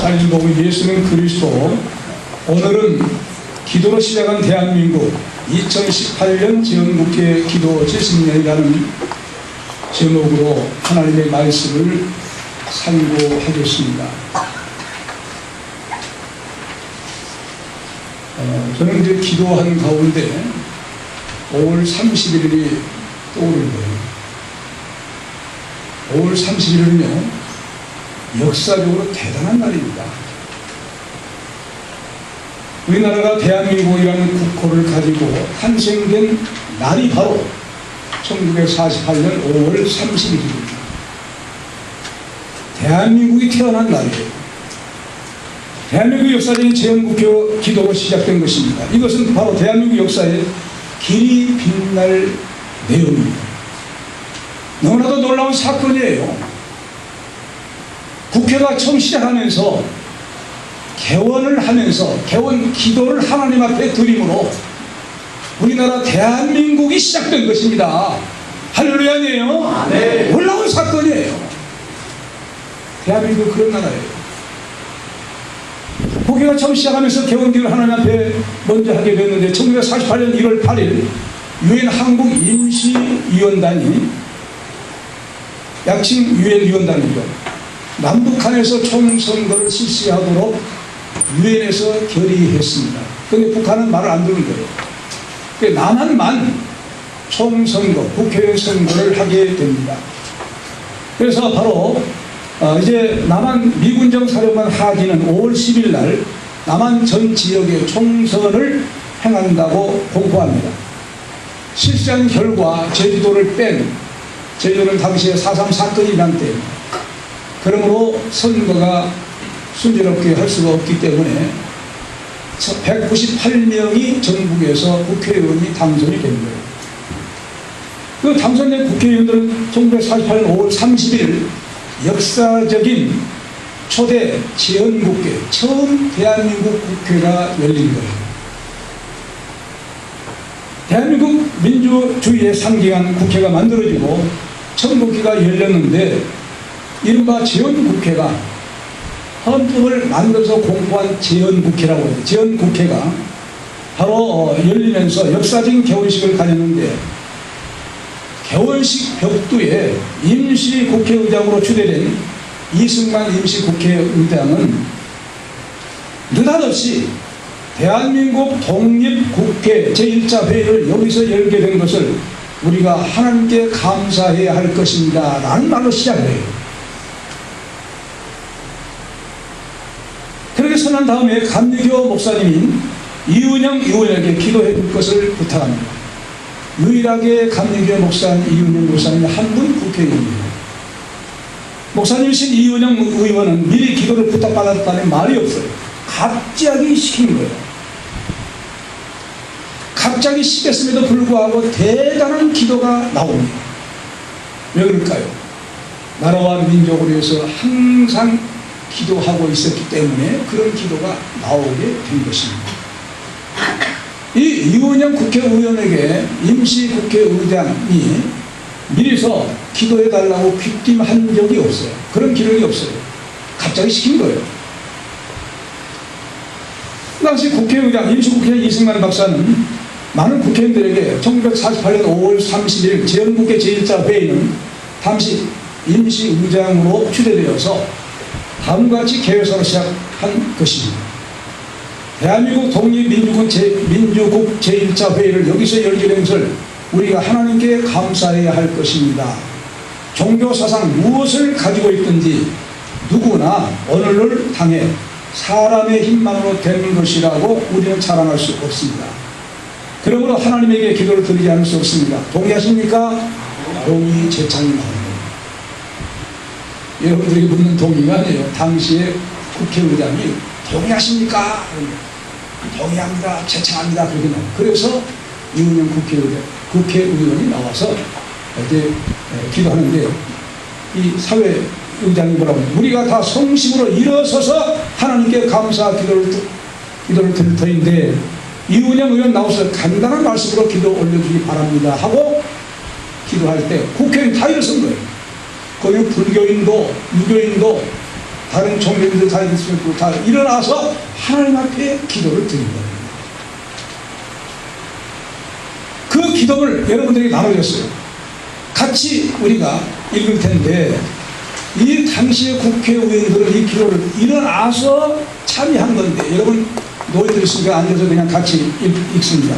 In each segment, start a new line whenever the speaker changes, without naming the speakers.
살린 복음 예수는 그리스도. 오늘은 기도로 시작한 대한민국 2018년 지원국회 기도 70년이라는 제목으로 하나님의 말씀을 상고하겠습니다. 저는 이제 기도한 가운데 5월 31일이 떠오르는 거예요. 5월 31일은요, 역사적으로 대단한 날입니다. 우리나라가 대한민국이라는 국호를 가지고 탄생된 날이 바로 1948년 5월 31일입니다. 대한민국이 태어난 날이에요. 대한민국 역사적인 재헌국회 기도로 시작된 것입니다. 이것은 바로 대한민국 역사의 길이 빛날 내용입니다. 너무나도 놀라운 사건이에요. 국회가 처음 시작하면서 개원을 하면서 개원 기도를 하나님 앞에 드림으로 우리나라 대한민국이 시작된 것입니다. 할렐루야니에요. 네. 놀라운 사건이에요. 대한민국 그런 나라예요. 국회가 처음 시작하면서 개원기를 하나님 앞에 먼저 하게 됐는데 1948년 1월 8일 유엔 한국 임시위원단이 약칭 유엔위원단이죠. 남북한에서 총선거를 실시하도록 유엔에서 결의했습니다. 그런데 북한은 말을 안 듣는 거예요. 남한만 총선거, 국회의원 선거를 하게 됩니다. 그래서 바로 이제 남한 미군정 사령관 하기는 5월 10일 날 남한 전 지역에 총선을 행한다고 공포합니다. 실시한 결과 제주도를 뺀, 제주도는 당시에 4.3 사건이 일어난 때입니다. 그러므로 선거가 순조롭게 할 수가 없기 때문에 198명이 전국에서 국회의원이 당선이 된 거예요. 그 당선된 국회의원들은 1948년 5월 30일 역사적인 초대 재헌국회, 처음 대한민국 국회가 열린 거예요. 대한민국 민주주의에 상징한 국회가 만들어지고 처음 국회가 열렸는데 이른바 재헌국회가 헌법을 만들어서 공포한 재헌국회라고 해요. 재헌국회가 바로 열리면서 역사적인 개원식을 가졌는데 개원식 벽두에 임시국회의장으로 추대된 이승만 임시국회의장은 느닷없이 대한민국 독립국회 제1차 회의를 여기서 열게 된 것을 우리가 하나님께 감사해야 할 것입니다 라는 말로 시작해요. 그렇게 선언한 다음에 감리교 목사님인 이은영 의원에게 기도해 줄 것을 부탁합니다. 유일하게 감리교 목사인 이은영 목사님이 한 분 국회의원입니다. 목사님이신 이은영 의원은 미리 기도를 부탁받았다는 말이 없어요. 갑자기 시킨 거예요. 갑자기 시켰음에도 불구하고 대단한 기도가 나옵니다. 왜 그럴까요? 나라와 민족을 위해서 항상 기도하고 있었기 때문에 그런 기도가 나오게 된 것입니다. 이 이은영 국회의원에게 임시국회의장이 미리서 기도해달라고 귀띔한 적이 없어요. 그런 기록이 없어요. 갑자기 시킨 거예요. 그 당시 국회의장, 임시국회의장 이승만 박사는 많은 국회의원들에게 1948년 5월 30일 재헌국회 제1차 회의는 당시 임시의장으로 추대되어서 다음과 같이 개회사로 시작한 것입니다. 대한민국 독립민주국 제1차 회의를 여기서 열게 된 것을 우리가 하나님께 감사해야 할 것입니다. 종교사상 무엇을 가지고 있든지 누구나 오늘을 당해 사람의 힘만으로 된 것이라고 우리는 자랑할 수 없습니다. 그러므로 하나님에게 기도를 드리지 않을 수 없습니다. 동의하십니까? 동의 제창이 나옵니다. 여러분들에게 묻는 동의가 아니에요. 당시에 국회의장이 동의하십니까? 동의합니다. 제창합니다. 그렇게 나와요. 그래서 이은영 국회의원이 나와서 이제 기도하는데 이 사회의장이 뭐라고 해요? 우리가 다 성심으로 일어서서 하나님께 감사 기도를 드릴 터인데 이은영 의원 나와서 간단한 말씀으로 기도 올려주기 바랍니다 하고 기도할 때 국회의원 다 일어선 거예요. 거기 불교인도 유교인도 다른 총리들도 다 있고 다 일어나서 하나님 앞에 기도를 드린 겁니다. 그 기도를 여러분들에게 나눠줬어요. 같이 우리가 읽을 텐데 이 당시의 국회의원들은 이 기도를 일어나서 참여한 건데 여러분 노래 들으시니까 앉아서 그냥 같이 읽습니다.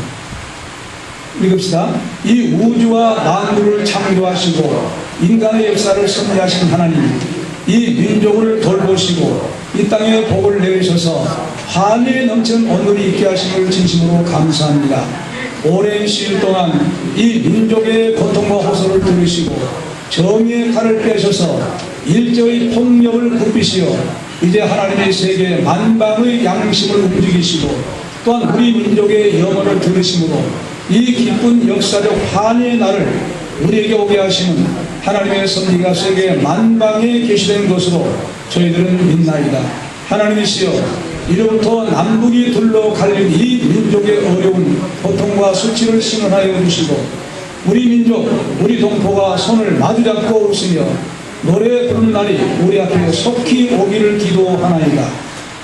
읽읍시다. 이 우주와 만물을 창조하시고 인간의 역사를 섭리하신 하나님, 이 민족을 돌보시고 이 땅에 복을 내리셔서 환희에 넘치는 오늘이 있게 하심을 진심으로 감사합니다. 오랜 시일 동안 이 민족의 고통과 호소를 들으시고 정의의 칼을 빼셔서 일제의 폭력을 굽히시어 이제 하나님의 세계 만방의 양심을 움직이시고 또한 우리 민족의 영혼을 들으심으로 이 기쁜 역사적 환희의 날을 우리에게 오게 하시는 하나님의 섭리가 세계 만방에 계시된 것으로 저희들은 믿나이다. 하나님이시여, 이로부터 남북이 둘러 갈린 이 민족의 어려운 고통과 수치를 신원하여 주시고 우리 민족, 우리 동포가 손을 마주잡고 웃으며 노래 부르는 날이 우리 앞에 속히 오기를 기도하나이다.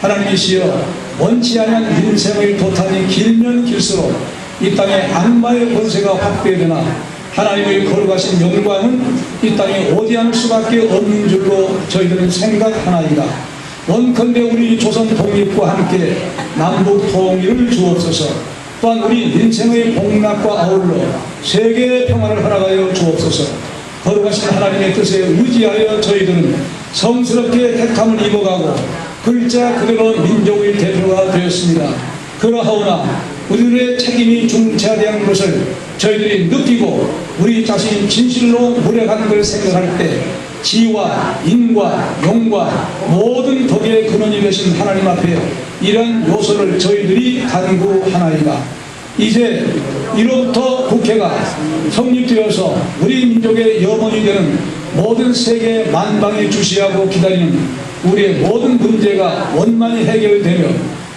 하나님이시여, 원치 않은 인생의 도탄이 길면 길수록 이 땅에 악마의 권세가 확대되나 하나님의 거룩하신 영광은 이 땅에 오지 않을 수밖에 없는 줄로 저희들은 생각하나이다. 원컨대 우리 조선 독립과 함께 남북 통일을 주옵소서. 또한 우리 인생의 복락과 아울러 세계의 평화를 허락하여 주옵소서. 거룩하신 하나님의 뜻에 의지하여 저희들은 성스럽게 택함을 입어가고 글자 그대로 민족의 대표가 되었습니다. 그러하오나 우리들의 책임이 중차대한 것을 저희들이 느끼고 우리 자신이 진실로 무력한 걸 생각할 때 지와 인과 용과 모든 덕의 근원이 되신 하나님 앞에 이런 요소를 저희들이 간구하나이다. 이제 이로부터 국회가 성립되어서 우리 민족의 염원이 되는 모든 세계 만방에 주시하고 기다리는 우리의 모든 문제가 원만히 해결되며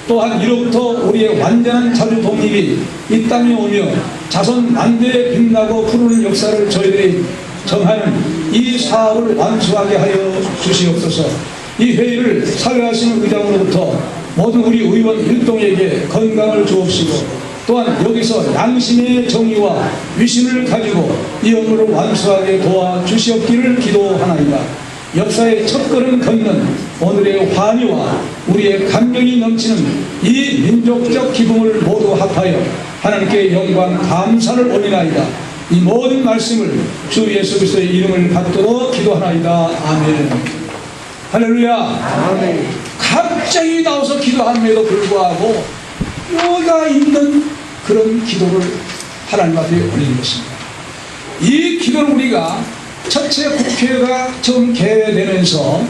또한 이로부터 우리의 완전한 자주 독립이 이 땅에 오며 자손 만대에 빛나고 푸르는 역사를 저희들이 정하는 이 사업을 완수하게 하여 주시옵소서. 이 회의를 사회하시는 의장으로부터 모든 우리 의원 일동에게 건강을 주옵시고 또한 여기서 양심의 정의와 위신을 가지고 이 업무를 완수하게 도와주시옵기를 기도하나이다. 역사의 첫걸음 걷는 오늘의 환희와 우리의 감격이 넘치는 이 민족적 기쁨을 모두 합하여 하나님께 영광 감사를 올리나이다. 이 모든 말씀을 주 예수 그리스도의 이름을 받도록 기도하나이다. 아멘. 할렐루야. 아멘. 갑자기 나와서 기도함에도 불구하고 뼈가 있는 그런 기도를 하나님 앞에 올리는 것입니다. 이 기도를 우리가 첫째 국회가 처음 개회되면서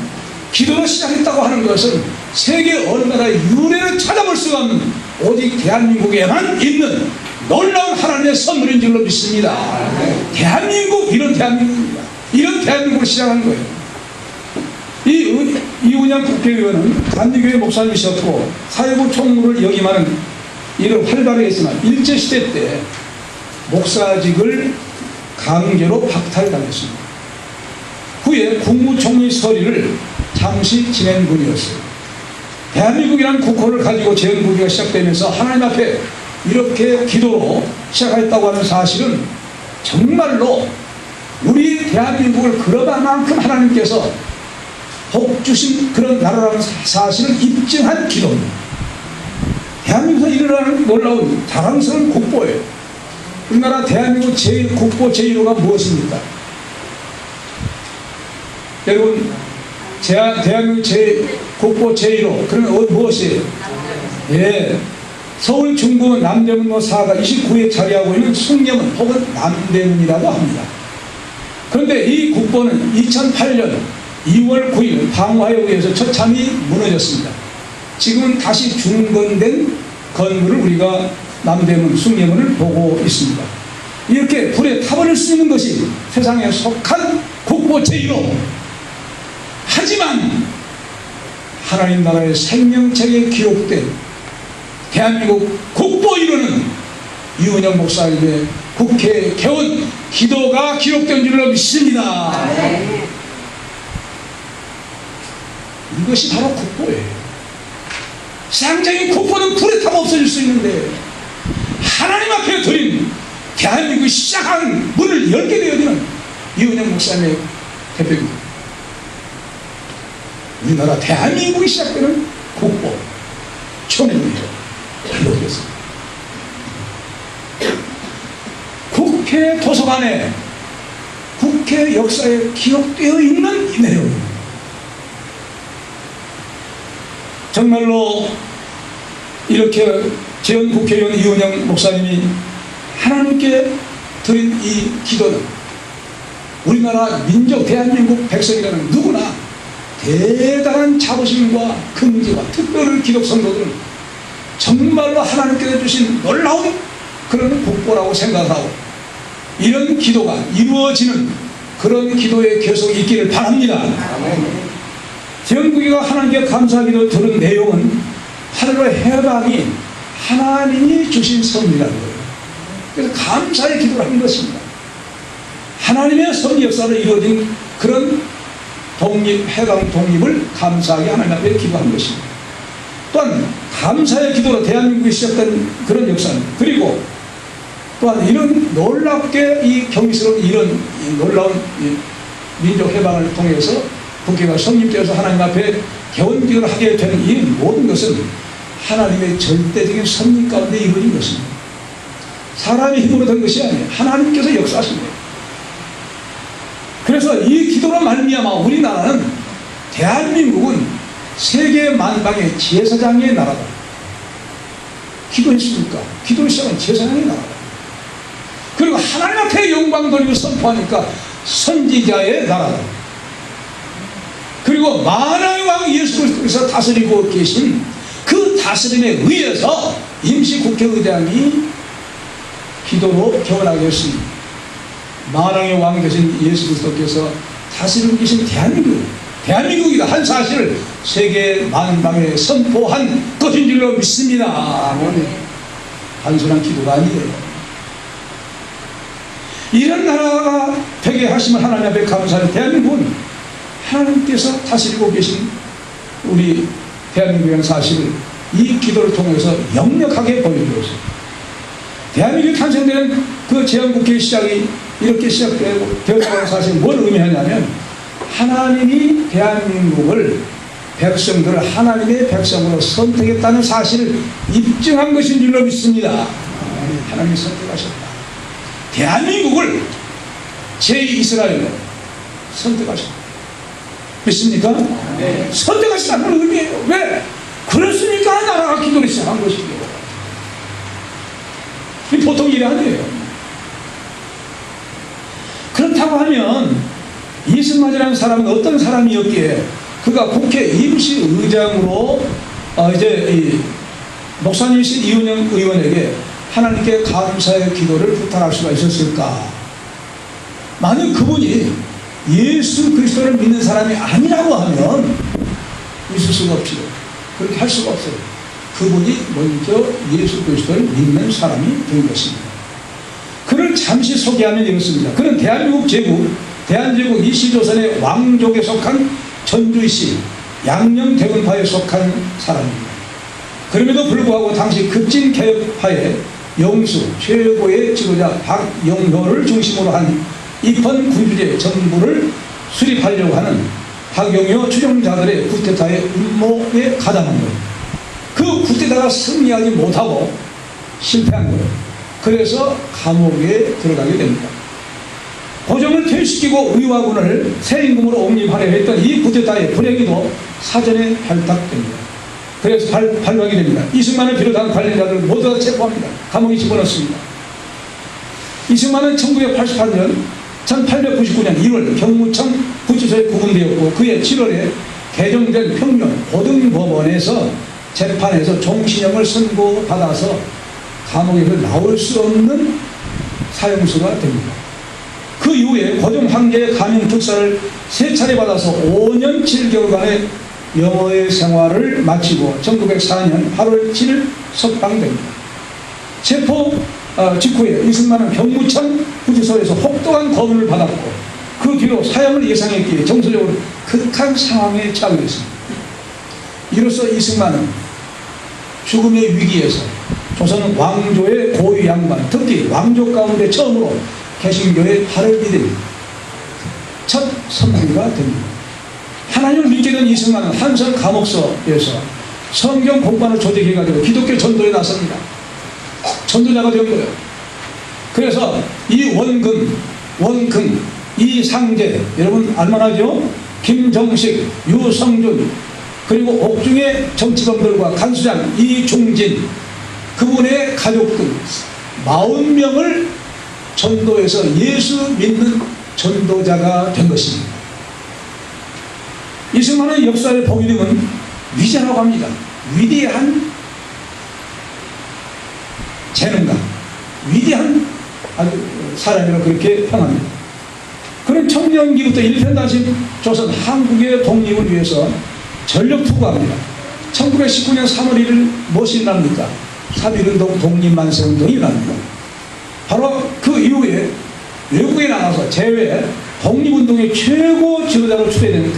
기도를 시작했다고 하는 것은 세계 어느 나라의 유래를 찾아볼 수가 없는 오직 대한민국에만 있는 놀라운 하나님의 선물인 줄로 믿습니다. 대한민국, 이런 대한민국입니다. 이런 대한민국을 시작한 거예요. 이운영 국회의원은 단지교회 목사님이셨고 사회부 총무를 역임하는 일을 활발하게 했지만 일제시대 때 목사직을 강제로 박탈당했습니다. 후에 국무총리 서리를 잠시 지낸 분이었어요. 대한민국이라는 국호를 가지고 재헌국기가 시작되면서 하나님 앞에 이렇게 기도로 시작했다고 하는 사실은 정말로 우리 대한민국을 그러다만큼 하나님께서 복 주신 그런 나라라는 사실을 입증한 기도입니다. 대한민국에서 일어나는 놀라운 자랑스러운 국보예요. 우리나라 대한민국 국보 제1호가 무엇입니까? 여러분, 대한민국 국보 제1호, 그러면 무엇이에요? 예, 서울 중구 남대문로 4가 29에 자리하고 있는 숭례문 혹은 남대문이라고 합니다. 그런데 이 국보는 2008년 2월 9일 방화에 의해서 처참히 무너졌습니다. 지금은 다시 중건된 건물을 우리가 남대문, 숭례문을 보고 있습니다. 이렇게 불에 타버릴 수 있는 것이 세상에 속한 국보 제1호. 하지만 하나님 나라의 생명책에 기록된 대한민국 국보 1호는 이운영 목사님의 국회 개원 기도가 기록된 줄로 믿습니다. 이것이 바로 국보예요. 쌍장이 국보는 불에 타고 없어질 수 있는데 하나님 앞에 드린 대한민국이 시작한 문을 열게 되어지는 이은영 목사님의 대표입니다. 우리나라 대한민국이 시작되는 국보 청문회로 불러드렸습니다. 국회 도서관에 국회 역사에 기록되어 있는 이 내용입니다. 정말로 이렇게 재현 국회의원 이은영 목사님이 하나님께 드린 이 기도는 우리나라 민족 대한민국 백성이라는 누구나 대단한 자부심과 긍지와 특별한 기독 성도들은 정말로 하나님께서 주신 놀라운 그런 국보라고 생각하고 이런 기도가 이루어지는 그런 기도에 계속 있기를 바랍니다. 전국이가 하나님께 감사기도 들은 내용은 8.15 해방이 하나님이 주신 선물이라는 거예요. 그래서 감사의 기도를 한 것입니다. 하나님의 선 역사로 이루어진 그런 해방 독립을 감사하게 하나님 앞에 기도한 것입니다. 또한 감사의 기도로 대한민국이 시작된 그런 역사입니다. 그리고 또한 이런 놀랍게 이 경이스러운 이런 놀라운 민족 해방을 통해서 국회가 성립되어서 하나님 앞에 개원기도를 하게 된 이 모든 것은 하나님의 절대적인 섭리 가운데 이루어진 것입니다. 사람의 힘으로 된 것이 아니에요. 하나님께서 역사하신 거예요. 그래서 이 기도로 말미암아 우리나라는 대한민국은 세계 만방의 제사장의 나라다. 기도했습니까? 기도를 시작한 제사장의 나라다. 그리고 하나님 앞에 영광 돌리고 선포하니까 선지자의 나라다. 그리고 만왕의 왕 예수 그리스도께서 다스리고 계신 그 다스림에 의해서 임시국회의장이 기도로 개원하게 했습니다. 만왕의 왕 되신 예수 그리스도께서 다스리고 계신 대한민국이다 한 사실을 세계 만방에 선포한 것인 줄로 믿습니다. 단순한 기도가 아니에요. 이런 나라가 되게 하시면 하나님 앞에 감사하는 대한민국은 하나님께서 다스리고 계신 우리 대한민국이라는 사실을 이 기도를 통해서 역력하게 보여주었습니다. 대한민국이 탄생되는 그 제헌국회의 시작이 이렇게 시작되었다는 사실은 뭘 의미하냐면 하나님이 대한민국을 백성들을 하나님의 백성으로 선택했다는 사실을 입증한 것인 줄로 믿습니다. 하나님이 선택하셨다. 대한민국을 제2이스라엘로 선택하셨다. 믿습니까? 네. 선택하셨다는 의미예요. 왜? 그랬으니까 나라가 기도를 시작한 것이에요. 이 보통 일이 아니에요. 그렇다고 하면 이승만이라는 사람은 어떤 사람이었기에 그가 국회 임시의장으로 이제 이 목사님이신 이은영 의원에게 하나님께 감사의 기도를 부탁할 수가 있었을까? 만약 그분이 예수 그리스도를 믿는 사람이 아니라고 하면 있을 수가 없죠. 그렇게 할 수가 없어요. 그분이 먼저 예수 그리스도를 믿는 사람이 된 것입니다. 그를 잠시 소개하면 이렇습니다. 그는 대한민국 제국 대한제국 이시조선의 왕족에 속한 전주시 양녕대군파에 속한 사람입니다. 그럼에도 불구하고 당시 급진개혁파의 영수 최고의 지도자 박영효를 중심으로 한 입헌 군주제 정부를 수립하려고 하는 박영효 추종자들의 쿠데타의 음모에 가담한 거예요. 그 쿠데타가 승리하지 못하고 실패한 거예요. 그래서 감옥에 들어가게 됩니다. 고종을 퇴시키고 의화군을 새 임금으로 옹립하려 했던 이 쿠데타의 불행히도 사전에 발탁됩니다. 그래서 발각이 됩니다. 이승만을 비롯한 관련자들을 모두 다 체포합니다. 감옥에 집어넣습니다. 이승만은 1988년 1899년 1월 경무청 구치소에 구금되었고 그해 7월에 개정된 평년 고등법원에서 재판에서 종신형을 선고받아서 감옥에서 나올 수 없는 사형수가 됩니다. 그 이후에 고종 황제의 감형 특사를 3차례 받아서 5년 7개월간의 영어의 생활을 마치고 1904년 8월 7일 석방됩니다. 체포 직후에 이승만은 경무청 구치소에서 혹독한 고문을 받았고 그 뒤로 사형을 예상했기에 정서적으로 극한 상황에 처하게 됐습니다. 이로써 이승만은 죽음의 위기에서 조선 왕조의 고위 양반, 특히 왕족 가운데 처음으로 개신교의 팔을 디딘 첫 선비가 됩니다. 하나님을 믿게 된 이승만은 한성 감옥서에서 성경 공부하는 조직해가지고 기독교 전도에 나섭니다. 전도자가 된 거예요. 그래서 이 원금, 이상재, 여러분 알만하죠? 김정식, 유성준, 그리고 옥중의 정치범들과 간수장 이중진, 그분의 가족들 40명을 전도해서 예수 믿는 전도자가 된 것입니다. 이승만의 역사의 봉이름은 위자라고 합니다. 위대한 재능가, 위대한 아주 사람이라고 그렇게 평합니다. 그는 청년기부터 일편단심 조선 한국의 독립을 위해서 전력 투구합니다. 1919년 3월 1일 무엇이 일어납니까? 3.1운동 독립만세운동이 일어납니다. 바로 그 이후에 외국에 나가서 재외 독립운동의 최고 지도자로 추대되는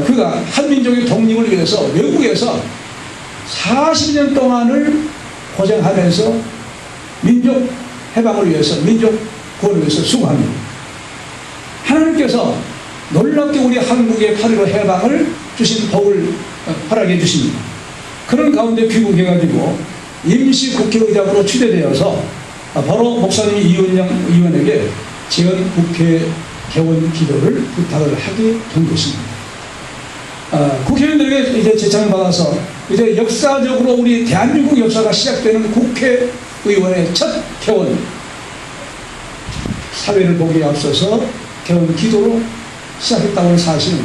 그가 한민족의 독립을 위해서 외국에서 40년 동안을 고생하면서 민족 해방을 위해서, 민족 구원을 위해서 수고합니다. 하나님께서 놀랍게 우리 한국의 8.15 해방을 주신 복을 허락해 주십니다. 그런 가운데 귀국해가지고 임시국회의장으로 추대되어서 바로 목사님 이윤영 의원에게 재헌국회 개원 기도를 부탁을 하게 된 것입니다. 국회의원들에게 이제 제청을 받아서 이제 역사적으로 우리 대한민국 역사가 시작되는 국회의원의 첫 개원 사회를 보기에 앞서서 개원 기도로 시작했다고 하는 사실은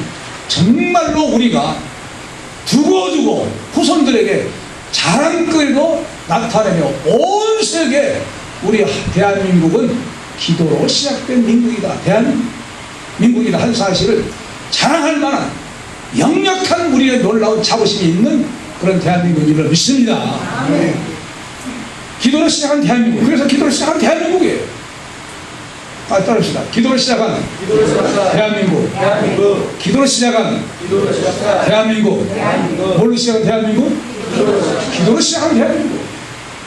정말로 우리가 두고두고 후손들에게 자랑거리로 나타내며 온 세계 우리 대한민국은 기도로 시작된 민국이다, 대한민국이다 한 사실을 자랑할 만한 역력한 우리의 놀라운 자부심이 있는 그런 대한민국을 믿습니다. 네. 기도로 시작한 대한민국, 그래서 기도로 시작한 대한민국이에요. 따릅시다. 기도로 시작한 대한민국. 기도로 시작한 대한민국. 뭘로 시작한 대한민국? 기도로 시작한 대한민국.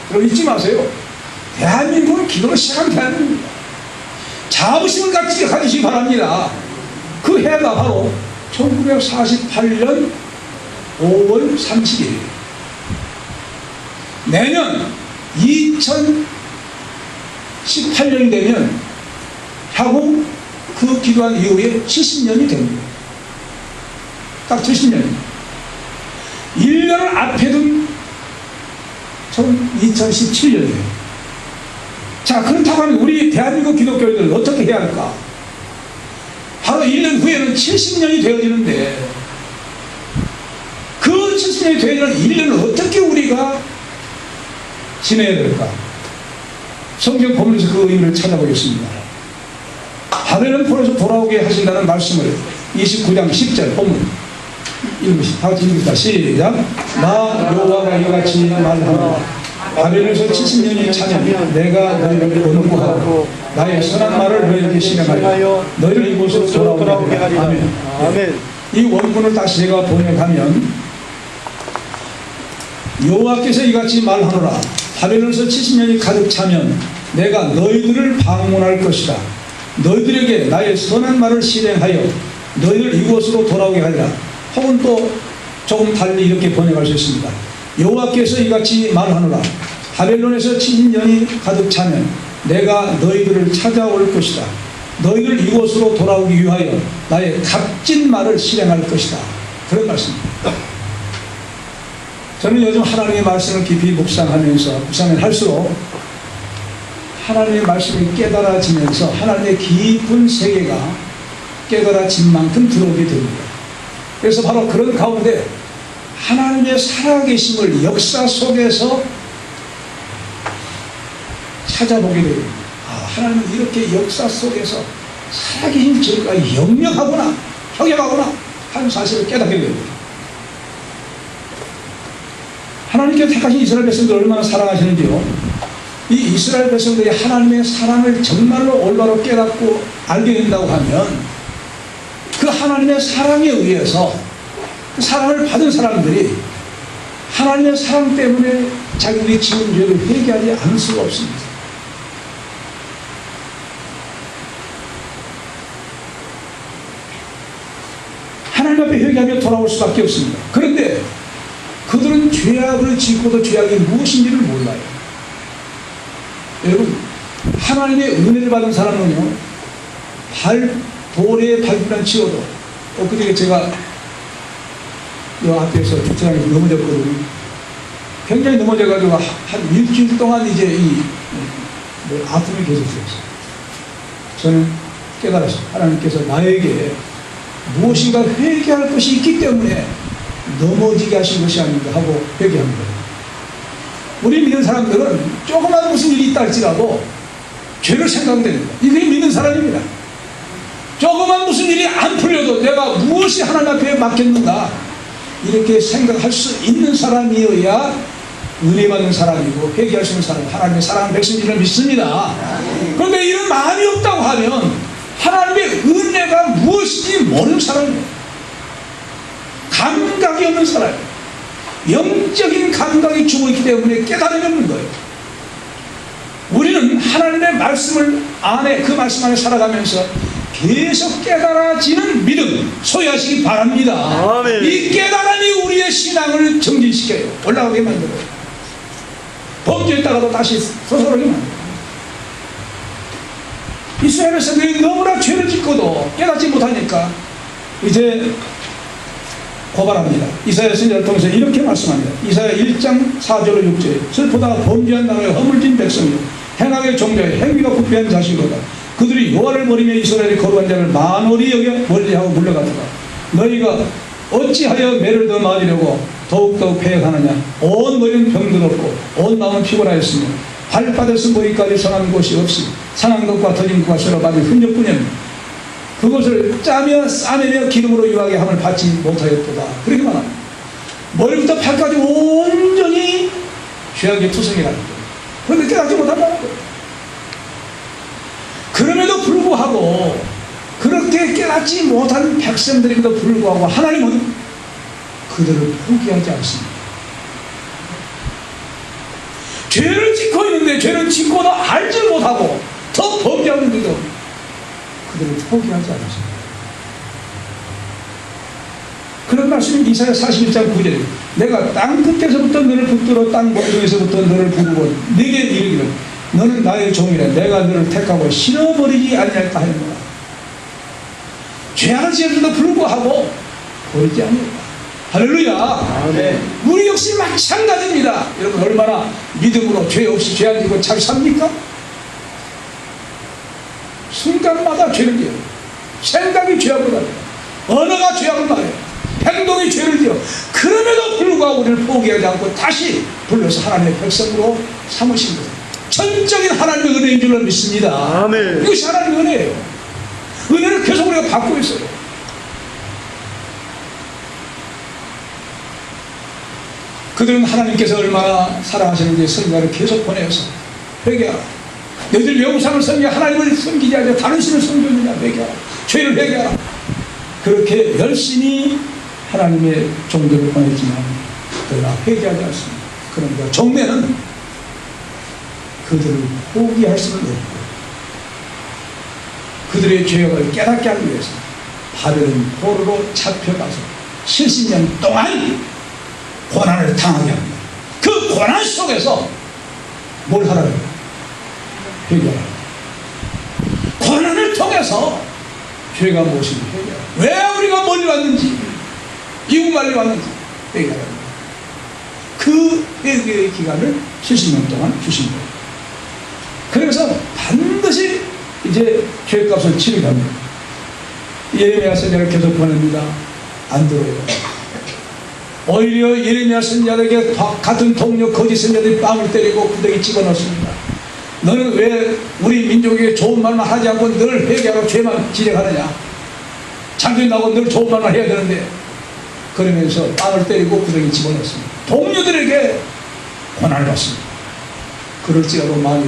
그럼 잊지 마세요. 대한민국은 기도로 시작한 대한민국입니다. 자부심을 가지시기 바랍니다. 그 해가 바로 1948년 5월 30일. 내년 2018년이 되면 향후 그 기도한 이후에 70년이 됩니다. 딱 70년입니다. 1년을 앞에 둔 2017년이에요. 자, 그렇다고 하면 우리 대한민국 기독교인들 어떻게 해야 할까? 바로 1년 후에는 70년이 되어지는데 그 70년이 되어지는 1년을 어떻게 우리가 지내야 될까? 성경 본문에서 그 의미를 찾아보겠습니다. 바벨론 포로에서 돌아오게 하신다는 말씀을 29장 10절 본문 다 같이 읽읍시다. 시작. 나 여호와가 이같이 말하노라. 바벨론에서 70년이 차면 내가 너희를 권고하고 나의 선한 말을 너희에게 실행하여 너희를 이곳으로 돌아오게 하리라. 아멘. 이 원문을 다시 제가 번역하면 여호와께서 이같이 말하노라. 바벨론에서 70년이 가득 차면 내가 너희들을 방문할 것이다. 너희들에게 나의 선한 말을 실행하여 너희를 이곳으로 돌아오게 하리라. 혹은 또 조금 달리 이렇게 번역할 수 있습니다. 여호와께서 이같이 말하노라. 바벨론에서 70년이 가득 차면 내가 너희들을 찾아올 것이다. 너희를 이곳으로 돌아오기 위하여 나의 값진 말을 실행할 것이다. 그런 말씀입니다. 저는 요즘 하나님의 말씀을 깊이 묵상을 할수록 하나님의 말씀이 깨달아지면서 하나님의 깊은 세계가 깨달아진 만큼 들어오게 됩니다. 그래서 바로 그런 가운데 하나님의 살아계심을 역사 속에서 찾아보게 됩니다. 하나님은 이렇게 역사 속에서 살아계신 저희가 역력하구나, 형역하구나 하는 사실을 깨닫게 됩니다. 하나님께 택하신 이스라엘 백성들 얼마나 사랑하시는지요. 이 이스라엘 백성들이 하나님의 사랑을 정말로 올바로 깨닫고 알게 된다고 하면 그 하나님의 사랑에 의해서 그 사랑을 받은 사람들이 하나님의 사랑 때문에 자기들이 지은 죄를 회개하지 않을 수가 없습니다. 하나님 앞에 회개하며 돌아올 수밖에 없습니다. 그런데 그들은 죄악을 짓고도 죄악이 무엇인지를 몰라요. 여러분, 하나님의 은혜를 받은 사람은요, 돌에 발부란 치워도, 엊그제 제가 이 앞에서 주차장에서 넘어졌거든요. 굉장히 넘어져가지고 한 일주일 동안 이제 아픔이 계속됐어요. 저는 깨달았어요. 하나님께서 나에게 무엇인가 회개할 것이 있기 때문에 넘어지게 하신 것이 아닌가 하고 회개합니다. 우리 믿는 사람들은 조그만 무슨 일이 있다 할지라도 죄를 생각됩니다. 이게 믿는 사람입니다. 조그만 무슨 일이 안 풀려도 내가 무엇이 하나님 앞에 맡겼는가 이렇게 생각할 수 있는 사람이어야 은혜 받는 사람이고 회개할 수 있는 사람, 하나님의 사랑하는 백성들을 믿습니다. 그런데 이런 마음이 없다고 하면 하나님의 은혜가 무엇인지 모르는 사람이에요. 감각이 없는 사람이에요. 영적인 감각이 죽어있기 때문에 깨달음이 없는 거예요. 우리는 하나님의 말씀을 안에, 그 말씀 안에 살아가면서 계속 깨달아지는 믿음 소유하시기 바랍니다.
아멘.
이 깨달음이 우리의 신앙을 정진시켜요. 올라가게 만들어요. 범죄했다가도 다시 솟아오르게 만들어요. 이스라엘 백성들이 너무나 죄를 짓고도 깨닫지 못하니까 이제 고발합니다. 이사야 선지자를 통해서 이렇게 말씀합니다. 이사야 1장 4절로 6절에 슬프다 범죄한 나라의 허물진 백성이요 행악의 종자의 행위가 부패한 자식이로다. 그들이 여호와를 버리며 이스라엘의 거룩한 자를 만홀히 여겨 멀리하고 물러가더라. 너희가 어찌하여 매를 더 맞으려고 더욱더욱 패역하느냐. 온 머리는 병들었고 온 마음은 피곤하였으며 발바닥에서 머리까지 성한 곳이 없이 상한 것과 터진 것과 서로 받은 흔적뿐이었느냐. 그것을 짜며 싸매며 기름으로 유하게 함을 받지 못하였도다. 그렇게 말합니다. 머리부터 발까지 온전히 죄악의 투성이라는 거예요. 그런데 깨닫지 못한다는 거예요. 그럼에도 불구하고 그렇게 깨닫지 못한 백성들임에도 불구하고 하나님은 그들을 포기하지 않습니다. 죄를 짓고 있는데 죄를 짓고도 알지 못하고 더 범죄하는데도 그들을 포기하지 않습니다. 그런 말씀이 이사야 41장 9절에 내가 땅 끝에서부터 너를 붙들어 땅 모퉁이에서부터 너를 부르고 네게 이르기를 너는 나의 종이라 내가 너를 택하고 실어버리지 아니할까 하였노라. 죄악을 지었는데도 불구하고 버리지 아니했다. 할렐루야. 네. 우리 역시 마찬가지입니다. 여러분 얼마나 믿음으로 죄 없이 죄 안 지고 잘 삽니까? 순간마다 죄를 지어요. 생각이 죄악을 말해요. 언어가 죄악을 말해요. 행동이 죄를 지어. 그럼에도 불구하고 우리를 포기하지 않고 다시 불러서 하나님의 백성으로 삼으신 거예요. 전적인 하나님의 은혜인 줄로 믿습니다.
아멘.
이것이 하나님의 은혜예요. 은혜를 계속 우리가 받고 있어요. 그들은 하나님께서 얼마나 사랑하시는지 선지자를 계속 보내어서 회개하라. 너희들 외우상을 섬겨 하나님을 섬기지 않냐 다른 신을 섬겼느냐 회개하라. 죄를 회개하라. 그렇게 열심히 하나님의 종들을 보냈지만 그러나 회개하지 않습니다. 그러니까 종래는 그들을 포기할 수는 없고 그들의 죄악을 깨닫게 하기 위해서 바벨론 포로로 잡혀가서 70년 동안 고난을 당하게 합니다. 그 고난 속에서 뭘 하라고요? 회개하라. 고난을 통해서 죄가 무엇인지 회개하라. 왜 우리가 멀리 왔는지 이웃 말리 왔는지 회개하라. 그 회개의 기간을 70년 동안 주신 거예요. 그래서 반드시 이제 죄값을 치르게 합니다. 예레미야 선지자를 계속 보냅니다. 안 들어요. 오히려 예레미야 선지자에게 같은 동료 거짓 선지자들이 뺨을 때리고 구덩이 집어넣습니다. 너는 왜 우리 민족에게 좋은 말만 하지 않고 늘 회개하고 죄만 지적하느냐. 장전이 나고 늘 좋은 말만 해야 되는데 그러면서 뺨을 때리고 구덩이 집어넣습니다. 동료들에게 고난을 받습니다. 그럴지라도 마음이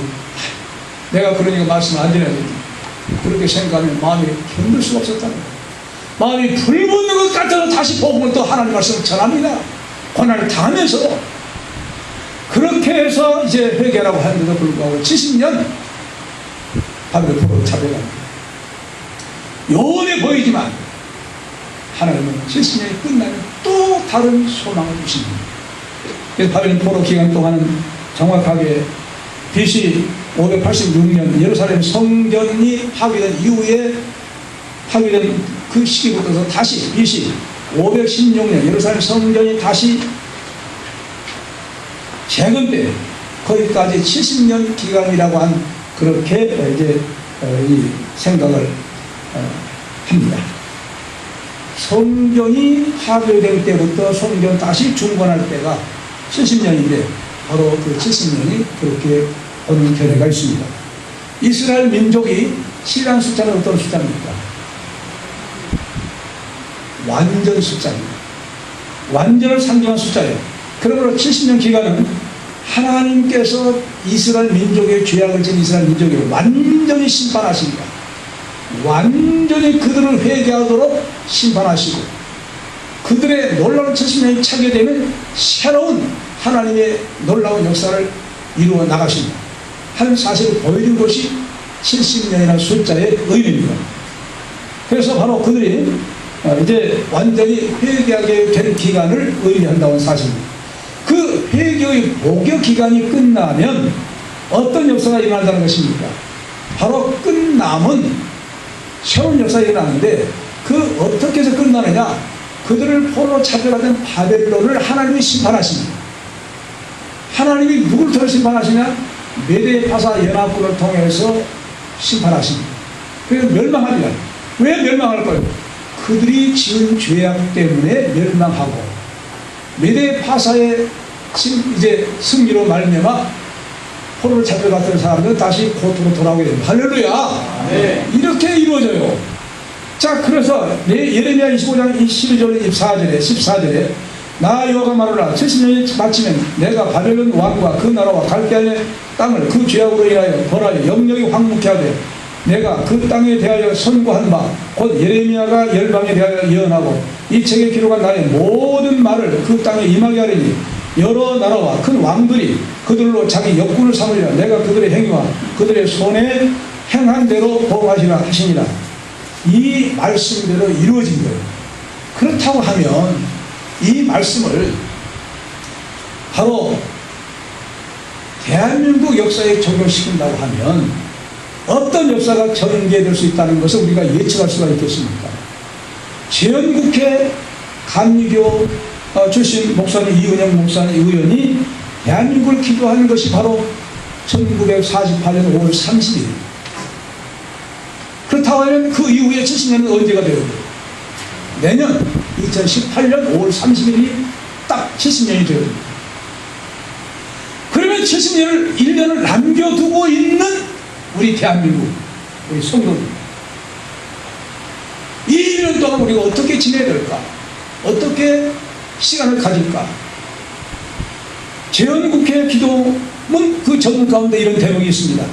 내가 그러니까 말씀을 안 드려야지. 그렇게 생각하면 마음이 견딜 수가 없었다는 거예요. 마음이 불붙는 것 같아서 다시 복음을 또 하나님 말씀을 전합니다. 고난을 당하면서. 그렇게 해서 이제 회개라고 하는데도 불구하고 70년 바벨 포로로 잡혀갑니다. 요원해 보이지만 하나님은 70년이 끝나면 또 다른 소망을 주십니다. 그래서 바벨 포로 기간 동안은 정확하게 BC 586년 예루살렘 성전이 파괴된 이후에 파괴된 그 시기부터서 다시 BC 516년 예루살렘 성전이 다시 재건돼 거기까지 70년 기간이라고 한 그렇게 이제 이 생각을 합니다. 성전이 파괴될 때부터 성전 다시 중건할 때가 70년인데 바로 그 70년이 그렇게 오는 견해가 있습니다. 이스라엘 민족이 치란 숫자는 어떤 숫자입니까? 완전 숫자입니다. 완전을 상징한 숫자예요. 그러므로 70년 기간은 하나님께서 이스라엘 민족의 죄악을 진 이스라엘 민족을 완전히 심판하십니다. 완전히 그들을 회개하도록 심판하시고 그들의 놀라운 70년이 차게 되면 새로운 하나님의 놀라운 역사를 이루어 나가십니다. 하는 사실을 보여준 것이 70년이라는 숫자의 의미입니다. 그래서 바로 그들이 이제 완전히 회개하게 된 기간을 의미한다는 사실입니다. 그 회개의 복역 기간이 끝나면 어떤 역사가 일어난다는 것입니까? 바로 끝남은 새로운 역사가 일어나는데 그 어떻게 해서 끝나느냐? 그들을 포로로 잡혀가던 바벨론을 하나님이 심판하십니다. 하나님이 누구를 통해 심판하시냐? 메데파사 연합군을 통해서 심판하십니다. 그래서 멸망합니다. 왜 멸망할까요? 그들이 지은 죄악 때문에 멸망하고 메데파사의 이제 승리로 말미암아 포로로 잡혀갔던 사람들은 다시 고토로 돌아오게 됩니다. 할렐루야! 네. 이렇게 이루어져요. 자, 그래서 예레미야 25장 12절 14절에 나 여호와가 말하라 70년이 마치면 내가 바벨론 왕과 그 나라와 갈대아의 땅을 그 죄악으로 인하여 벌하여 영영이 황무케 하되 내가 그 땅에 대하여 선고한 바 곧 예레미야가 열방에 대하여 예언하고 이 책에 기록한 나의 모든 말을 그 땅에 임하게 하리니 여러 나라와 큰 왕들이 그들로 자기 역군을 삼으리라. 내가 그들의 행위와 그들의 손에 행한 대로 보응하시라 하시니라. 이 말씀대로 이루어진 거예요. 그렇다고 하면 이 말씀을 바로 대한민국 역사에 적용시킨다고 하면 어떤 역사가 전개될 수 있다는 것을 우리가 예측할 수가 있겠습니까? 재헌국회 감리교 출신 목사님 이은영 목사님 의원이 대한민국을 기도한 것이 바로 1948년 5월 30일. 그렇다고 하면 그 이후에 70년은 언제가 되어요? 내년 2018년 5월 30일이 딱 70년이 되어요. 그러면 70년을 1년을 남겨두고 있는 우리 대한민국, 우리 성도들. 이 1년 동안 우리가 어떻게 지내야 될까? 어떻게 시간을 가질까? 재헌국회 기도문 그 전문 가운데 이런 대목이 있습니다.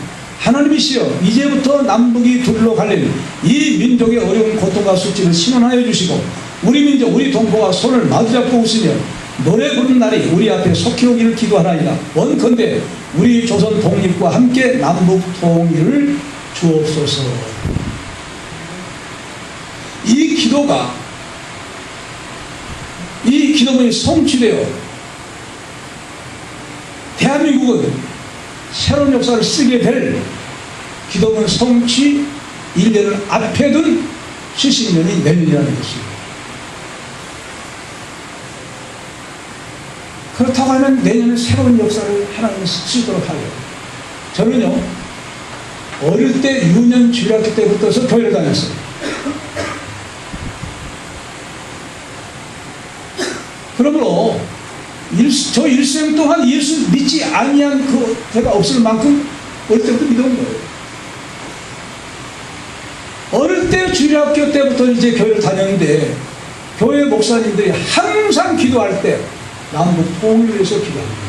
하나님이시여 이제부터 남북이 둘로 갈린 이 민족의 어려운 고통과 수치를 신원하여 주시고 우리 민족 우리 동포와 손을 마주잡고 웃으며 노래 부르는 날이 우리 앞에 속히 오기를 기도하나이다. 원컨대 우리 조선 독립과 함께 남북 통일을 주옵소서. 이 기도문이 성취되어 대한민국은 새로운 역사를 쓰게 될 기도문 성취 1년을 앞에 둔 70년이 내년이라는 것입니다. 그렇다고 하면 내년에 새로운 역사를 하나님이 쓰도록 하려. 저는요 어릴 때 유년 주일학교 때부터서 교회를 다녔어요. 그러므로 저 일생 동안 예수 믿지 아니한 그 때가 없을 만큼 어릴 때부터 믿어온 거예요. 어릴 때 주일학교 때부터 이제 교회를 다녔는데 교회 목사님들이 항상 기도할 때 남북 통일을 위해서 기도합니다.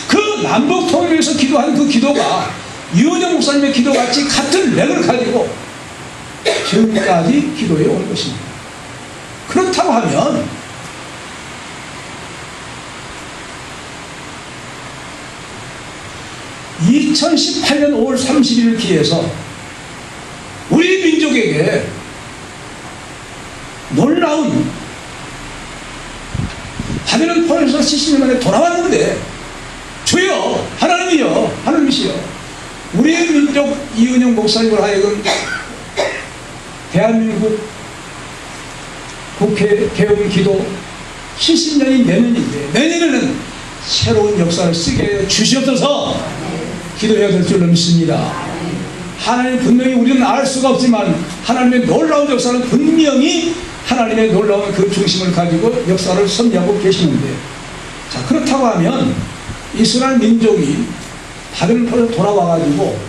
그 남북 통일을 위해서 기도한 그 기도가 이원영 목사님의 기도같이 같은 맥을 가지고 전까지 기도해 온 것입니다. 그렇다고 하면 2018년 5월 30일을 기해서 우리 민족에게 놀라운 하늘은 포로에서 70년 만에 돌아왔는데 주여 하나님이여 하나님이시여 우리 민족 이은영 목사님을 하여금 대한민국 국회 개헌 기도 70년이 내년인데 내년에는 새로운 역사를 쓰게 해 주시옵소서. 기도해야 될 줄로 믿습니다. 하나님 분명히 우리는 알 수가 없지만 하나님의 놀라운 역사는 분명히 하나님의 놀라운 그 중심을 가지고 역사를 섭리하고 계시는데, 자 그렇다고 하면 이스라엘 민족이 다른 포로 돌아와가지고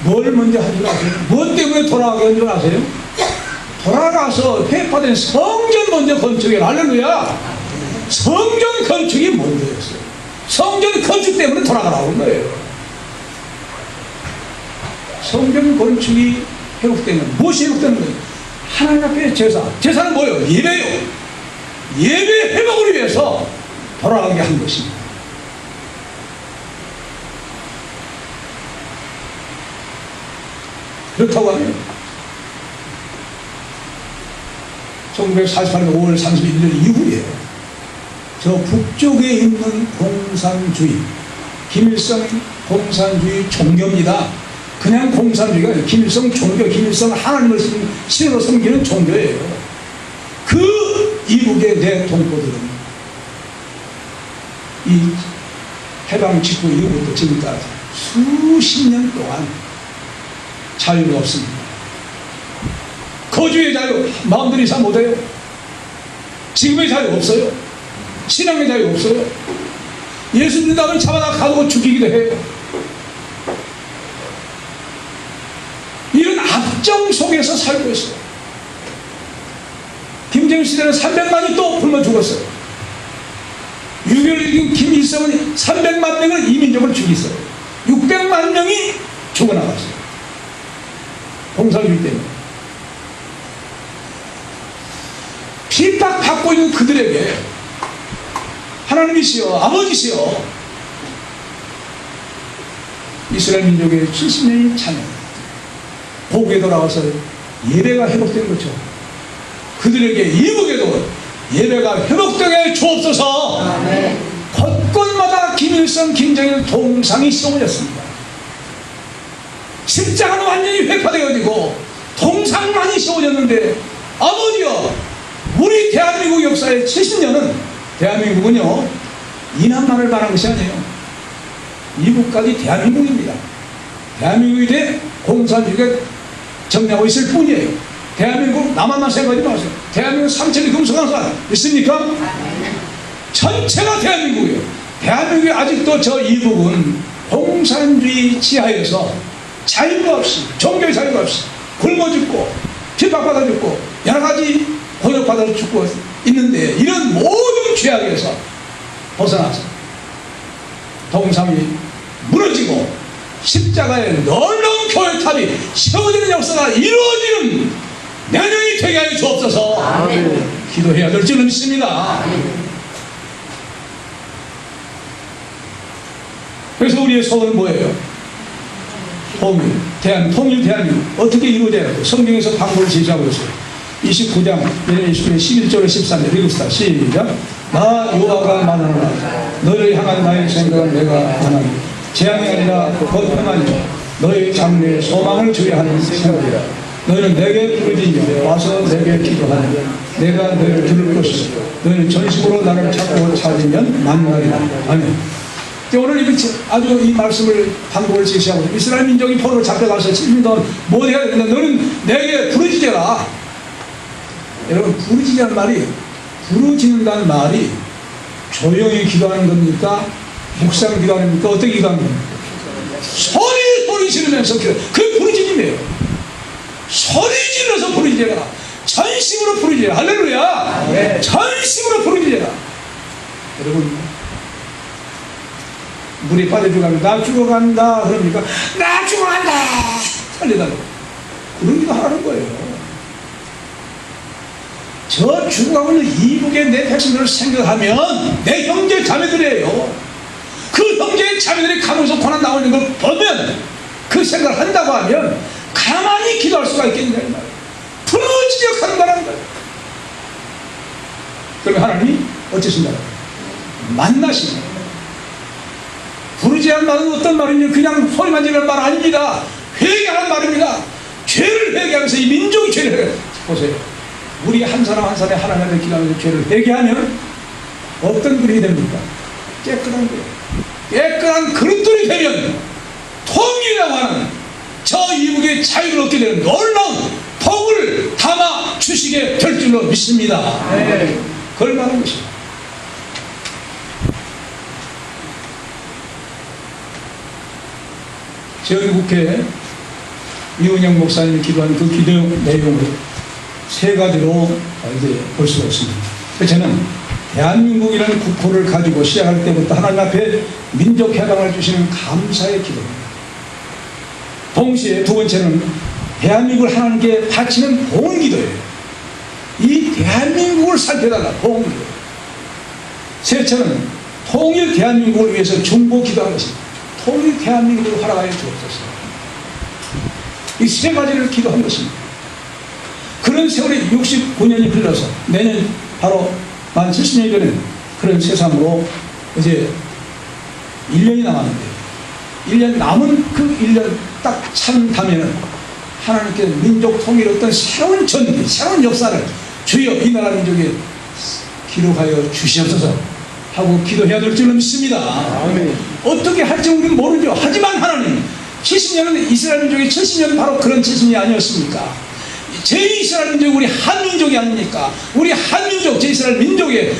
뭘 먼저 한 줄 아세요? 무엇 때문에 돌아가게 한 줄 아세요? 돌아가서 회파된 성전 먼저 건축해. 할렐루야. 성전 건축이 먼저였어요. 성전 건축 때문에 돌아가라고 한 거예요. 성전 건축이 회복되면 무엇이 회복되는 거예요? 하나님 앞에 제사는 뭐예요? 예배요. 예배 회복을 위해서 돌아가게 한 것입니다. 그렇다고 하면 1948년 5월 31일 이후에 저 북쪽에 있는 공산주의, 김일성 공산주의 종교입니다. 그냥 공산주의가 아니라 김일성 종교, 김일성 하나님을 신으로 섬기는 종교예요. 그 이북의 내 동포들은 이 해방 직후 이후부터 지금까지 수십 년 동안 자유가 없습니다. 거주의 자유 마음대로 이상 못해요. 지금의 자유 없어요. 신앙의 자유 없어요. 예수 믿는다면 잡아다 가두고 죽이기도 해요. 이런 압정 속에서 살고 있어요. 김정일 시대는 300만이 또 굶어 죽었어요. 6.25를 이긴 김일성은 300만 명을 이민족을 죽였어요. 600만 명이 죽어나갔어요. 공산주의 때문에. 핍박받고 있는 그들에게 하나님이시여 아버지시여 이스라엘 민족의 70년이 차면 고국에 돌아와서 예배가 회복된 거죠. 그들에게 이북에도 예배가 회복되게 주옵소서. 아멘. 곳곳마다 김일성 김정일 동상이 세워졌습니다. 십자가는 완전히 회파되어지고 동상만이 세워졌는데 아버지여 우리 대한민국 역사의 70년은 대한민국은요 이남만을 말한 것이 아니에요. 이북까지 대한민국입니다. 대한민국이 돼 공산주의가 정리하고 있을 뿐이에요. 대한민국 남한만 생각하지 마세요. 대한민국 삼천리 금속항산 있습니까? 전체가 대한민국이에요. 대한민국이 아직도 저 이북은 공산주의 지하에서 자유가 없이 종교의 자유가 없이 굶어 죽고 핍박받아 죽고 여러가지 고역받아 죽고 있는데 이런 모든 죄악에서 벗어나서 동상이 무너지고 십자가의 놀라운 교회탑이 세워지는 역사가 이루어지는 내년이 되게 하여 주옵소서. 아멘. 기도해야 될 줄은 믿습니다. 아멘. 그래서 우리의 소원은 뭐예요? 통일 대한민국 어떻게 이루어져야 할까요? 성경에서 방법을 제시하고 있어요. 29장 11절에 13절 읽읍시다. 시작. 나 여호와가 말하노라 너를 향한 나의 생각은 내가 하나니 재앙이 아니라 거듭하니 너의 장래에 소망을 주야 하는 생각이라. 너희는 내게 부르짖으며 와서 내게 기도하니 내가 너희를 들을 것이고 너희는 전심으로 나를 찾고 찾으면 만나리라. 아멘. 오늘 아주 이 말씀을 방법을 제시하고 이스라엘 민족이 포로로 잡혀가서 70년 동안 뭐 해야 되는데 너는 내게 부르짖어라. 여러분 부르짖는 말이 부르짖는다는 말이 조용히 기도하는 겁니까? 묵상 기도하는 겁니까? 어떻게 기도하는 겁니까? 소리 지르면서 기도. 그게 부르짖음이에요. 소리 질러서 부르짖어라. 전심으로 부르짖어라. 할렐루야. 네. 전심으로 부르짖어라. 여러분 물이 빠져 죽어가면 나 죽어간다 그럽니까? 나 죽어간다 살려달라고. 그런 기도 하라는 거예요. 저 죽어가고 있는 이북의 내 백성들을 생각하면 내 형제 자매들이에요. 그 형제 자매들이 감옥에서 고난 나오는 걸 보면 그 생각을 한다고 하면 가만히 기도할 수가 있겠냐 이 말이에요. 부르짖어 간다는 거예요. 그러면 하나님이 어쩌신다? 만나신다. 부르짖는 말은 어떤 말이냐? 그냥 소리만 지르는 말 아닙니다. 회개하는 말입니다. 죄를 회개하면서 이 민족이 죄를 회개해요. 보세요. 우리 한 사람 한 사람이 하나님 앞에 기도하면서 죄를 회개하면 어떤 그릇이 됩니까? 깨끗한 거예요. 깨끗한 그릇들이 되면 통일이라고 하는 저 이북의 자유를 얻게 되는 놀라운 복을 담아 주시게 될 줄로 믿습니다. 네. 그걸 말하는 것입니다. 지역국회 이은영 목사님이 기도한 그 기도 내용을 세 가지로 이제 볼 수가 있습니다. 저는 대한민국이라는 국호를 가지고 시작할 때부터 하나님 앞에 민족 해방을 주시는 감사의 기도입니다. 동시에 두 번째는 대한민국을 하나님께 바치는 봉헌 기도예요. 이 대한민국을 살펴달라 봉헌 기도. 셋째는 통일 대한민국을 위해서 중보 기도하는 것입니다. 통일 대한민국을 허락하여 주옵소서. 이 세 가지를 기도한 것입니다. 그런 세월이 69년이 흘러서 내년 바로 만 70년 전에 그런 세상으로 이제 1년이 남았는데 1년 남은 그 1년 딱 찬다면은 하나님께 민족 통일 어떤 새로운 전기, 새로운 역사를 주여 이 나라 민족에 기록하여 주시옵소서 하고 기도해야 될 줄로 믿습니다. 아멘. 어떻게 할지 우리는 모르죠. 하지만 하나님 70년은 이스라엘 민족이 70년은 바로 그런 70년이 아니었습니까? 제2이스라엘 민족 우리 한민족이 아닙니까? 우리 한민족 제2이스라엘 민족에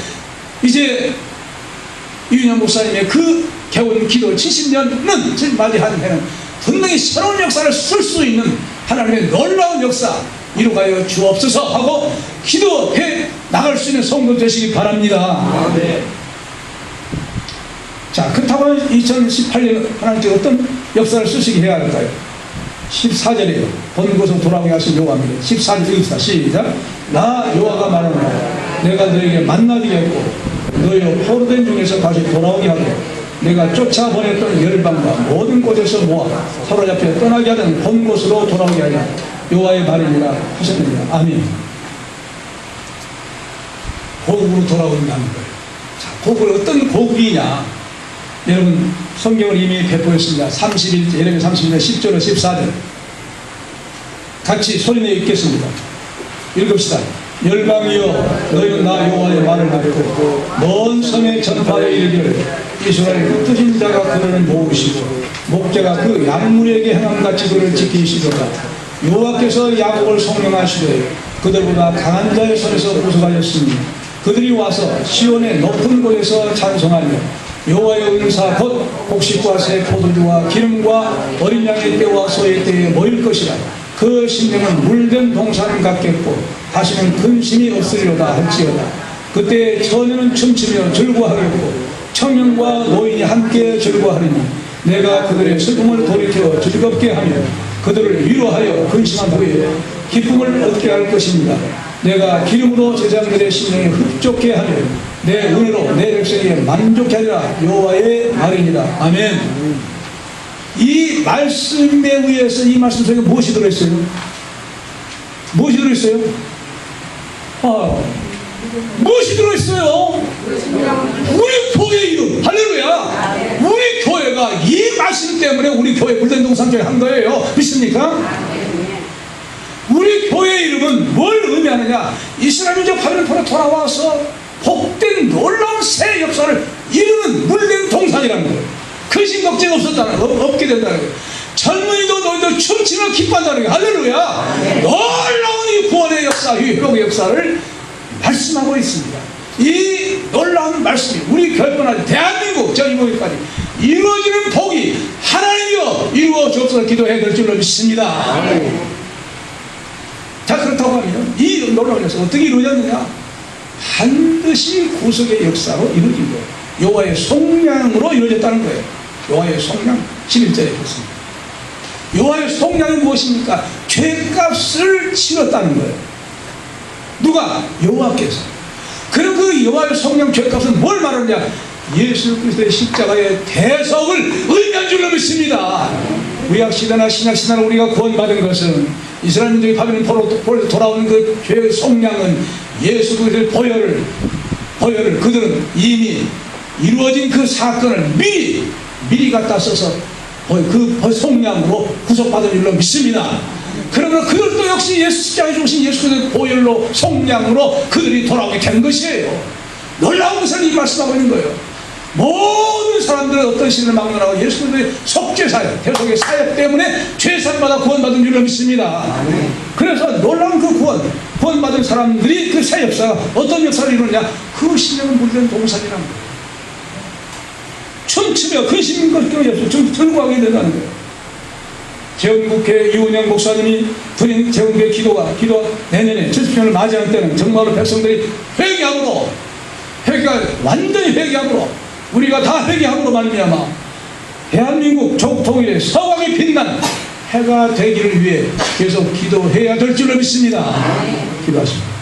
이제 이윤영 목사님의 그 개원 기도 70년은 맞이하는 해는 분명히 새로운 역사를 쓸 수 있는 하나님의 놀라운 역사 이루가여 주옵소서 하고 기도해 나갈 수 있는 성도 되시기 바랍니다. 네. 자, 그렇다고 2018년 하나님께 어떤 역사를 쓰시게 해야 할까요? 14절이에요. 본 곳으로 돌아오게 하신 여호와입니다. 14절 읽읍시다. 시작. 나 여호와가 말하노라. 내가 너에게 만나주겠고 너희 포로된 중에서 다시 돌아오게 하고 내가 쫓아보냈던 열방과 모든 곳에서 모아 사로잡혀 떠나게 하던 본 곳으로 돌아오게 하여 여호와의 말이니라 하셨느니라. 아멘. 고국으로 돌아온다는 거예요. 자, 고국은 어떤 고국이냐? 여러분 성경을 이미 배포했습니다. 31절, 예레미야 31절 10절로 14절 같이 소리내어 읽겠습니다. 읽읍시다. 열방이여 너희는 나 여호와의 말을 듣고 먼 섬에 전파하여 이르기를 이스라엘 흩어진 자가 그를 모으시고 목자가 그 약물에게 행함같이 그를 지키시도다. 여호와께서 야곱을 성령하시되 그들보다 강한 자의 손에서 구속하였으니 그들이 와서 시온의 높은 곳에서 찬송하며 여호와의 은사 곧 곡식과 새 포도주와 기름과 어린 양의 때와 소의 때에 모일 것이라. 그 심령은 물된 동산 같겠고 다시는 근심이 없으리로다 할지어다. 그때 처녀는 춤추며 즐거워하겠고 청년과 노인이 함께 즐거워하리니 내가 그들의 슬픔을 돌이켜 즐겁게 하며 그들을 위로하여 근심한 후에 기쁨을 얻게 할 것입니다. 내가 기름으로 제자들의 심령에 흡족해 하며 내 은혜로 내 백성에게 만족해 하리라. 여호와의 말이니라. 아멘. 이 말씀에 의해서 이 말씀 속에 무엇이 들어있어요? 무엇이 들어있어요? 무엇이 들어있어요? 우리 교회 이름. 할렐루야. 우리 교회가 이 말씀 때문에 우리 교회 물된동산교회 한 거예요. 믿습니까? 우리 교회 이름은 뭘 의미하느냐? 이스라엘 민족 바벨론으로 돌아와서 복된 놀라운 새 역사를 이루는 물된 동산이라는 거예요. 근심 걱정 없게 된다는 거예요. 젊은이도 너희도 춤추며 기뻐한다는 거예요. 할렐루야. 놀라운 이 구원의 역사, 이 회복의 역사를 말씀하고 있습니다. 이 놀라운 말씀이 우리 교회뿐 아니라 대한민국 저 이번까지 이루어지는 복이 하나님이여 이루어 주옵소서 기도해야 될 줄로 믿습니다. 자, 그렇다고 하면 이 놀라운 역사 어떻게 이루어졌느냐? 반드시 구속의 역사로 이루어진 거예요. 여호와의 속량으로 이루어졌다는 거예요. 여호와의 속량 11절에 있습니다. 여호와의 속량이 무엇입니까? 죄값을 치렀다는 거예요. 누가? 여호와께서. 그럼 그 여호와의 속량 죄값은 뭘 말하느냐? 예수 그리스도의 십자가의 대속을 의미한 줄로 믿습니다. 구약시대나 신약시대나 우리가 구원받은 것은 이스라엘 민족이 바벨론 포로에서 돌아온 그 죄의 속량은 예수 그리스도의 보혈을 그들은 이미 이루어진 그 사건을 미리 갖다 써서 그 속량으로 구속받은 줄로 믿습니다. 그러면 그들도 역시 예수 십자가에 죽으신 예수 그리스도의 보혈로 속량으로 그들이 돌아오게 된 것이에요. 놀라운 것을 이 말씀하고 있는 거예요. 모든 사람들은 어떤 신을 막론하고 예수 그리스도의 속죄사역, 대속의 사역 때문에 죄사함받아 구원받은 줄로 믿습니다. 그래서 놀라운 그 구원받은 사람들이 그 새 역사가 어떤 역사를 이루느냐? 그 신령은 물된 동산이라는 거예요. 춤추며 근심과 좀 들고 가게 된다는 거예요. 재헌국회 이훈영 목사님이 드린 재헌국회 기도 내년에 70주년을 맞이하는 때는 정말로 백성들이 완전히 회개함으로 우리가 다 회개함으로 말미암아 대한민국 조국 통일의 서광이 빛난 해가 되기를 위해 계속 기도해야 될 줄로 믿습니다. 기도하십니다.